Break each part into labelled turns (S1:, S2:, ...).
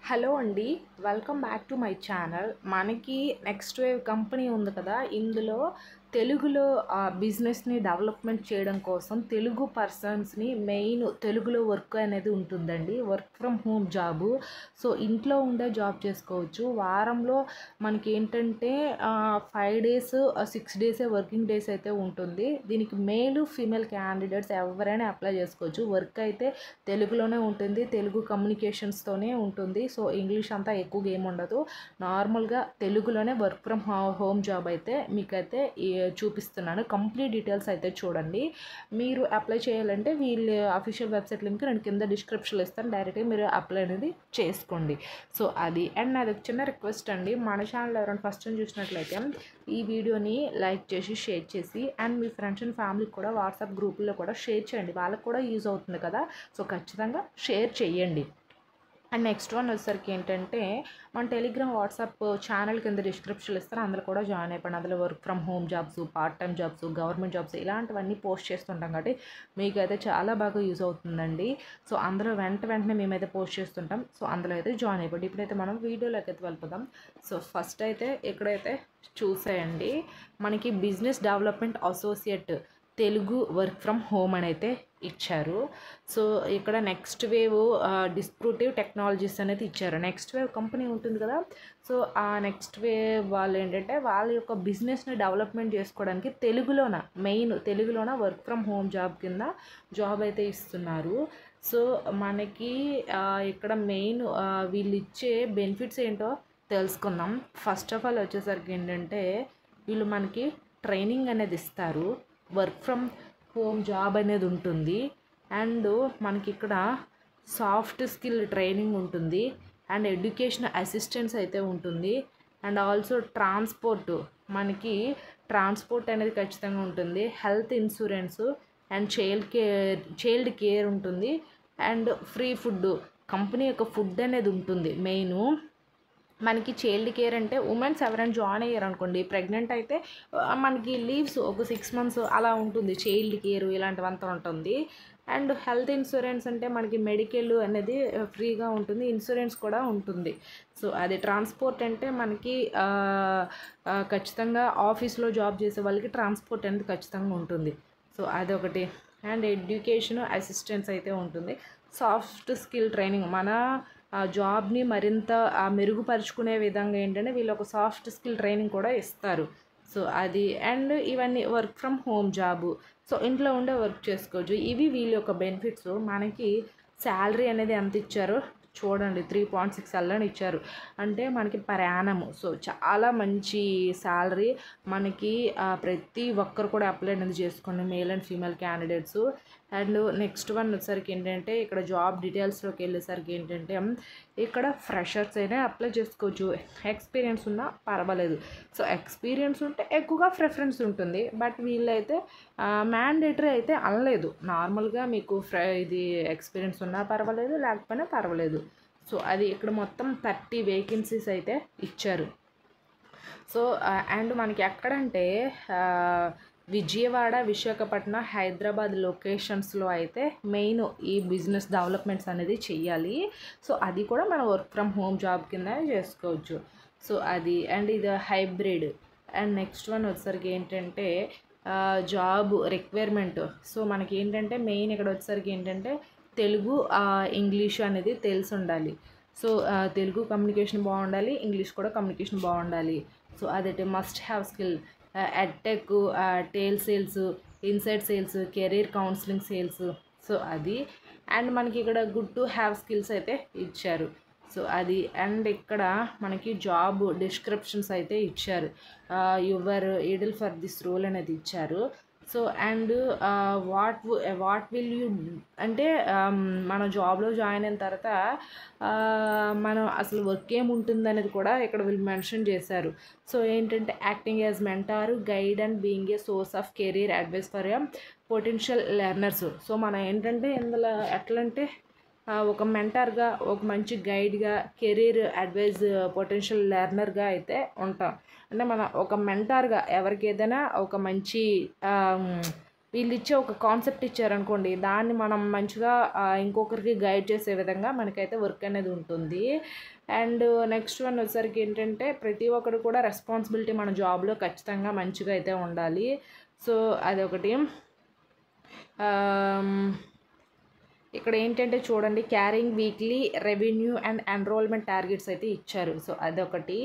S1: Hello అండి. Welcome back to my channel. మనకి next wave company ఉంది కదా! ఇందులో తెలుగులో బిజినెస్‌ని డెవలప్‌మెంట్ చేయడం కోసం తెలుగు పర్సన్స్‌ని మెయిన్ తెలుగులో వర్క్ అనేది ఉంటుందండి. Work from home job. So, ఇంట్లో ఉండే జాబ్ చేసుకోవచ్చు. వారంలో మనకేంటంటే 5 డేస్, 6 డేసే వర్కింగ్ డేస్ అయితే ఉంటుంది. దీనికి మేల్, ఫీమేల్ క్యాండిడేట్స్ ఎవరైనా అప్లై చేసుకోవచ్చు. వర్క్ అయితే తెలుగులోనే ఉంటుంది. తెలుగు కమ్యూనికేషన్స్‌తోనే ఉంటుంది. సో, ఇంగ్లీష్ అంతా ఎక్కువగా ఏముండదు. నార్మల్‌గా తెలుగులోనే వర్క్ ఫ్రమ్ హోమ్ జాబ్ అయితే మీకైతే చూపిస్తున్నాను. కంప్లీట్ డీటెయిల్స్ అయితే చూడండి. మీరు అప్లై చేయాలంటే వీళ్ళ అఫీషియల్ వెబ్సైట్ లింక్ నేను కింద డిస్క్రిప్షన్‌లో ఇస్తాను. డైరెక్ట్‌గా మీరు అప్లై అనేది చేసుకోండి. సో, అది. అండ్ నాది ఒక చిన్న రిక్వెస్ట్ అండి. మన ఛానల్ ఎవరైనా ఫస్ట్ టైం చూసినట్లయితే ఈ వీడియోని లైక్ చేసి, షేర్ చేసి అండ్ మీ ఫ్రెండ్స్ అండ్ ఫ్యామిలీకి కూడా వాట్సాప్ గ్రూపుల్లో కూడా షేర్ చేయండి. వాళ్ళకి కూడా యూజ్ అవుతుంది కదా! సో, ఖచ్చితంగా షేర్ చేయండి. అండ్ నెక్స్ట్ వన్ వచ్చేసరికి ఏంటంటే మన టెలిగ్రామ్, వాట్సాప్ ఛానల్ కింద డిస్క్రిప్షన్లో ఇస్తాను. అందులో కూడా జాయిన్ అయిపోండి. అందులో work from home jobs, part time jobs, government jobs ఇలాంటివన్నీ పోస్ట్ చేస్తుంటాం కాబట్టి మీకైతే చాలా బాగా యూజ్ అవుతుందండి. సో, అందులో వెంటనే మేమైతే పోస్ట్ చేస్తుంటాం. సో, అందులో అయితే జాయిన్ అయిపోండి. ఇప్పుడైతే మనం వీడియోలోకి అయితే వెళ్ళిపోదాం. సో, ఫస్ట్ అయితే ఇక్కడైతే చూసేయండి. మనకి business development associate Telugu work from home అని అయితే ఇచ్చారు. సో, ఇక్కడ నెక్స్ట్ వేవ్ డిస్క్రిప్టివ్ టెక్నాలజీస్ అనేది ఇచ్చారు. నెక్స్ట్ వేవ్ కంపెనీ ఉంటుంది కదా! సో, ఆ నెక్స్ట్ వేవ్ వాళ్ళు ఏంటంటే వాళ్ళ యొక్క బిజినెస్ని డెవలప్మెంట్ చేసుకోవడానికి మెయిన్ తెలుగులోన వర్క్ ఫ్రమ్ హోమ్ జాబ్ కింద జాబ్ అయితే ఇస్తున్నారు. సో, మనకి ఇక్కడ మెయిన్ వీళ్ళు ఇచ్చే బెనిఫిట్స్ ఏంటో తెలుసుకుందాం. ఫస్ట్ ఆఫ్ ఆల్ వచ్చేసరికి ఏంటంటే వీళ్ళు మనకి ట్రైనింగ్ అనేది ఇస్తారు. వర్క్ ఫ్రమ్ హోమ్ జాబ్ అనేది ఉంటుంది. అండ్ మనకి ఇక్కడ సాఫ్ట్ స్కిల్ ట్రైనింగ్ ఉంటుంది. అండ్ ఎడ్యుకేషన్ అసిస్టెన్స్ అయితే ఉంటుంది. అండ్ ఆల్సో మనకి ట్రాన్స్పోర్ట్ అనేది ఖచ్చితంగా ఉంటుంది. Health insurance and child care ఉంటుంది. అండ్ ఫ్రీ ఫుడ్, కంపెనీ యొక్క ఫుడ్ అనేది ఉంటుంది. మెయిన్ మనకి చైల్డ్ కేర్ అంటే ఉమెన్స్ ఎవరైనా జాయిన్ అయ్యారనుకోండి, ప్రెగ్నెంట్ అయితే మనకి లీవ్స్ ఒక 6 మంత్స్ అలా ఉంటుంది. చైల్డ్ కేర్ ఇలాంటివంతా ఉంటుంది. అండ్ హెల్త్ ఇన్సూరెన్స్ అంటే మనకి మెడికల్ అనేది ఫ్రీగా ఉంటుంది. ఇన్సూరెన్స్ కూడా ఉంటుంది. సో, అది ట్రాన్స్పోర్ట్ అంటే మనకి ఖచ్చితంగా ఆఫీస్లో జాబ్ చేసే వాళ్ళకి ట్రాన్స్పోర్ట్ అనేది ఖచ్చితంగా ఉంటుంది. సో, అదొకటి. అండ్ ఎడ్యుకేషన్ అసిస్టెన్స్ అయితే ఉంటుంది. సాఫ్ట్ స్కిల్ ట్రైనింగ్ మన జాబ్ని మరింత మెరుగుపరుచుకునే విధంగా ఏంటంటే వీళ్ళు ఒక సాఫ్ట్ స్కిల్ ట్రైనింగ్ కూడా ఇస్తారు. సో, అది. అండ్ ఇవన్నీ work from home job. So, ఇంట్లో ఉండే వర్క్ చేసుకోవచ్చు. ఇవి వీళ్ళ యొక్క బెనిఫిట్స్. మనకి శాలరీ అనేది ఎంత ఇచ్చారో చూడండి. 3.6 అని ఇచ్చారు. అంటే మనకి పర్ యానమ్. సో, చాలా మంచి శాలరీ. మనకి ప్రతి ఒక్కరు కూడా అప్లై అనేది చేసుకోండి, male and female candidates. And next one వచ్చేసరికి ఏంటంటే ఇక్కడ జాబ్ డీటెయిల్స్లోకి వెళ్ళేసరికి ఏంటంటే ఇక్కడ ఫ్రెషర్స్ అయినా అప్లై చేసుకోవచ్చు. ఎక్స్పీరియన్స్ ఉన్నా పర్వాలేదు. సో, ఎక్స్పీరియన్స్ ఉంటే ఎక్కువగా ప్రిఫరెన్స్ ఉంటుంది. బట్ వీళ్ళైతే మ్యాండేటరీ అయితే అనలేదు. నార్మల్గా మీకు ఇది ఎక్స్పీరియన్స్ ఉన్నా పర్వాలేదు, లేకపోయినా పర్వాలేదు. సో, అది ఇక్కడ మొత్తం 30 వేకెన్సీస్ అయితే ఇచ్చారు. సో, అండ్ మనకి ఎక్కడంటే విజయవాడ, విశాఖపట్నం, హైదరాబాద్ లొకేషన్స్లో అయితే మెయిన్ ఈ బిజినెస్ డెవలప్మెంట్స్ అనేది చెయ్యాలి. సో, అది కూడా మనం వర్క్ ఫ్రమ్ హోమ్ జాబ్ కింద చేసుకోవచ్చు. సో, అది. అండ్ ఇది హైబ్రిడ్. అండ్ నెక్స్ట్ వన్ వచ్చేసరికి ఏంటంటే జాబ్ రిక్వైర్మెంట్. సో, మనకి ఏంటంటే మెయిన్ ఇక్కడ వచ్చేసరికి ఏంటంటే తెలుగు, ఇంగ్లీషు అనేది తెలిసి ఉండాలి. సో, తెలుగు కమ్యూనికేషన్ బాగుండాలి, ఇంగ్లీష్ కూడా కమ్యూనికేషన్ బాగుండాలి. సో, అదైతే must have skill. Edtech, telesales, inside sales, career counselling sales. So, అది. అండ్ మనకి ఇక్కడ గుడ్ టు హ్యావ్ స్కిల్స్ అయితే ఇచ్చారు. సో, అది. అండ్ ఇక్కడ మనకి జాబ్ డిస్క్రిప్షన్స్ అయితే ఇచ్చారు. యువర్ ఈడిల్ ఫర్ దిస్ రోల్ అనేది ఇచ్చారు. So, and what will you అంటే మన జాబ్లో జాయిన్ అయిన తర్వాత మనం అసలు వర్క్ ఏముంటుంది అనేది కూడా ఇక్కడ వీళ్ళు మెన్షన్ చేశారు. సో, ఏంటంటే acting as mentor, guide and being a source of career advice for potential learners. So, మనం ఏంటంటే ఇందులో ఎట్లంటే ఒక మెంటార్గా, ఒక మంచి గైడ్గా, కెరీర్ అడ్వైజ్ పొటెన్షియల్ లెర్నర్గా అయితే ఉంటాం. అంటే మనం ఒక మెంటార్గా ఎవరికి ఏదైనా ఒక మంచి వీళ్ళు ఇచ్చే ఒక కాన్సెప్ట్ ఇచ్చారనుకోండి, దాన్ని మనం మంచిగా ఇంకొకరికి గైడ్ చేసే విధంగా మనకైతే వర్క్ అనేది ఉంటుంది. అండ్ నెక్స్ట్ వన్ వచ్చేసరికి ఏంటంటే ప్రతి ఒక్కరు కూడా రెస్పాన్సిబిలిటీ మన జాబ్లో ఖచ్చితంగా మంచిగా అయితే ఉండాలి. సో అదొకటి. ఇక్కడ ఏంటంటే చూడండి, carrying weekly revenue and enrollment targets అయితే ఇచ్చారు. సో అదొకటి.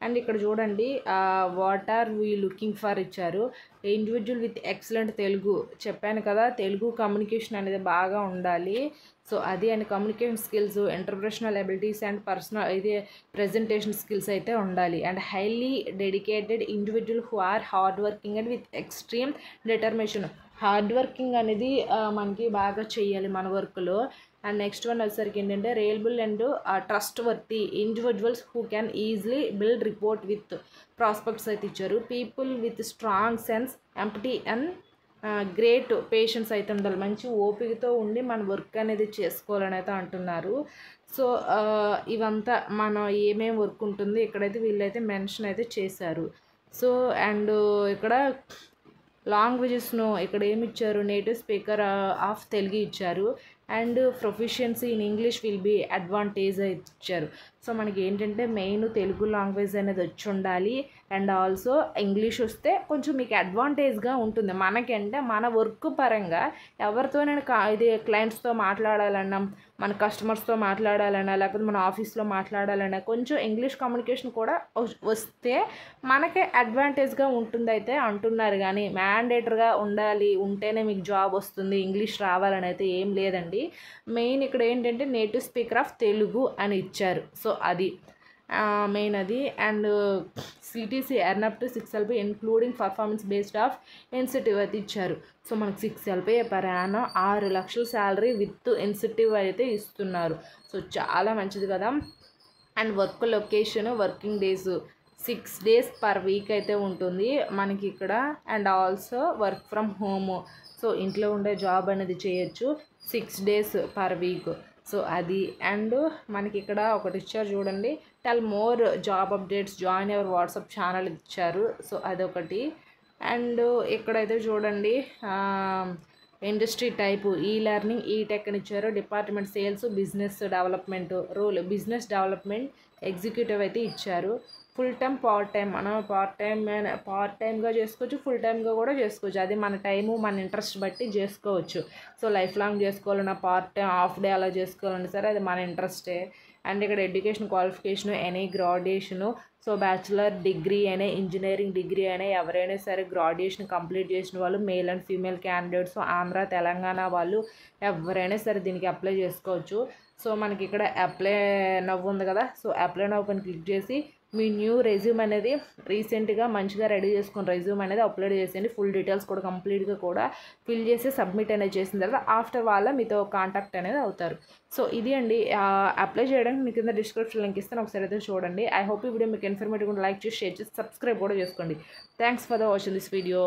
S1: అండ్ ఇక్కడ చూడండి, what are we looking for ఇచ్చారు. ఇండివిజువల్ విత్ ఎక్సలెంట్ తెలుగు, చెప్పాను కదా తెలుగు కమ్యూనికేషన్ అనేది బాగా ఉండాలి. సో అది and communication skills, interpersonal abilities and personal ఇది ప్రెజెంటేషన్ స్కిల్స్ అయితే ఉండాలి. And highly dedicated individual who are hard working and with extreme determination. Hard working అనేది మనకి బాగా చేయాలి మన వర్క్లో. అండ్ నెక్స్ట్ వన్ వచ్చేసరికి ఏంటంటే reliable and trust worthy individuals who can easily build report with prospects అయితే ఇచ్చారు. People with strong sense empathy and great patience అయితే ఉండాలి. మంచి ఓపికతో ఉండి మన వర్క్ అనేది చేసుకోవాలని అయితే అంటున్నారు. సో ఇవంతా మన ఏమేమి వర్క్ ఉంటుంది ఇక్కడైతే వీళ్ళైతే మెన్షన్ అయితే చేశారు. సో అండ్ ఇక్కడ లాంగ్వేజెస్ను ఇక్కడ ఏమి ఇచ్చారు, నేటివ్ స్పీకర్ ఆఫ్ తెలుగు ఇచ్చారు. And proficiency in English will be advantage ఇచ్చారు. సో మనకి ఏంటంటే మెయిన్ తెలుగు లాంగ్వేజ్ అనేది వచ్చి ఉండాలి. అండ్ ఆల్సో ఇంగ్లీష్ వస్తే కొంచెం మీకు అడ్వాంటేజ్గా ఉంటుంది. మనకంటే మన వర్క్ పరంగా ఎవరితోనైనా ఇది క్లయింట్స్తో మాట్లాడాలన్నా, మన కస్టమర్స్తో మాట్లాడాలన్నా, లేకపోతే మన ఆఫీస్లో మాట్లాడాలన్నా కొంచెం ఇంగ్లీష్ కమ్యూనికేషన్ కూడా వస్తే మనకే అడ్వాంటేజ్గా ఉంటుంది అయితే అంటున్నారు. కానీ మ్యాండేటరీగా ఉండాలి, ఉంటేనే మీకు జాబ్ వస్తుంది, ఇంగ్లీష్ రావాలని అయితే ఏం లేదండి. మెయిన్ ఇక్కడ ఏంటంటే నేటివ్ స్పీకర్ ఆఫ్ తెలుగు అని ఇచ్చారు. సో అది మెయిన్ అది. And CTC earn up to 6 LP including performance based of incentive అయితే ఇచ్చారు. సో మనకు 6 LP పర్ యానం 6 లక్షల శాలరీ విత్ ఇన్సెంటివ్ అయితే ఇస్తున్నారు. సో చాలా మంచిది కదా. And work location, working days 6 days per week అయితే ఉంటుంది మనకి ఇక్కడ. And also work from home, so ఇంట్లో ఉండే జాబ్ అనేది చేయొచ్చు 6 days per week. సో అది. అండ్ మనకి ఇక్కడ ఒకటి ఇచ్చారు చూడండి, tell more job updates join your WhatsApp channel ఇచ్చారు. సో అదొకటి. అండ్ ఇక్కడైతే చూడండి industry type e learning e tech అని ఇచ్చారు. Department sales, business development role, business development executive అయితే ఇచ్చారు. ఫుల్ టైం పార్ట్ టైం, మనం పార్ట్ టైమ్గా చేసుకోవచ్చు, ఫుల్ టైమ్గా కూడా చేసుకోవచ్చు. అది మన టైము మన ఇంట్రెస్ట్ బట్టి చేసుకోవచ్చు. సో లైఫ్ లాంగ్ చేసుకోవాలన్నా, పార్ట్ టైం హాఫ్ డే అలా చేసుకోవాలన్నా సరే అది మన ఇంట్రెస్టే. అండ్ ఇక్కడ education qualification any graduation, so bachelor degree అయినా ఇంజనీరింగ్ డిగ్రీ అయినా ఎవరైనా సరే గ్రాడ్యుయేషన్ కంప్లీట్ చేసిన వాళ్ళు male and female candidates, Andhra Telangana వాళ్ళు ఎవరైనా సరే దీనికి అప్లై చేసుకోవచ్చు. సో మనకి ఇక్కడ అప్లై నవ్వు ఉంది కదా, సో అప్లై నవ్వు పైన క్లిక్ చేసి మీ న్యూ రెజ్యూమ్ అనేది రీసెంట్గా మంచిగా రెడీ చేసుకుని రెజ్యూమ్ అనేది అప్లోడ్ చేసేయండి. ఫుల్ డీటెయిల్స్ కూడా కంప్లీట్గా కూడా ఫిల్ చేసి సబ్మిట్ అనేది చేసిన తర్వాత ఆఫ్టర్ వాళ్ళ మీతో కాంటాక్ట్ అనేది అవుతారు. సో ఇది అండి. అప్లై చేయడానికి మీకు కింద డిస్క్రిప్షన్ లింక్ ఇస్తాను, ఒకసారి అయితే చూడండి. ఐ హోప్ ఈ వీడియో మీకు ఇన్ఫర్మేటివ్ లైక్ చేసి షేర్ చేసి సబ్స్క్రైబ్ కూడా చేసుకోండి. Thanks for the watching this video.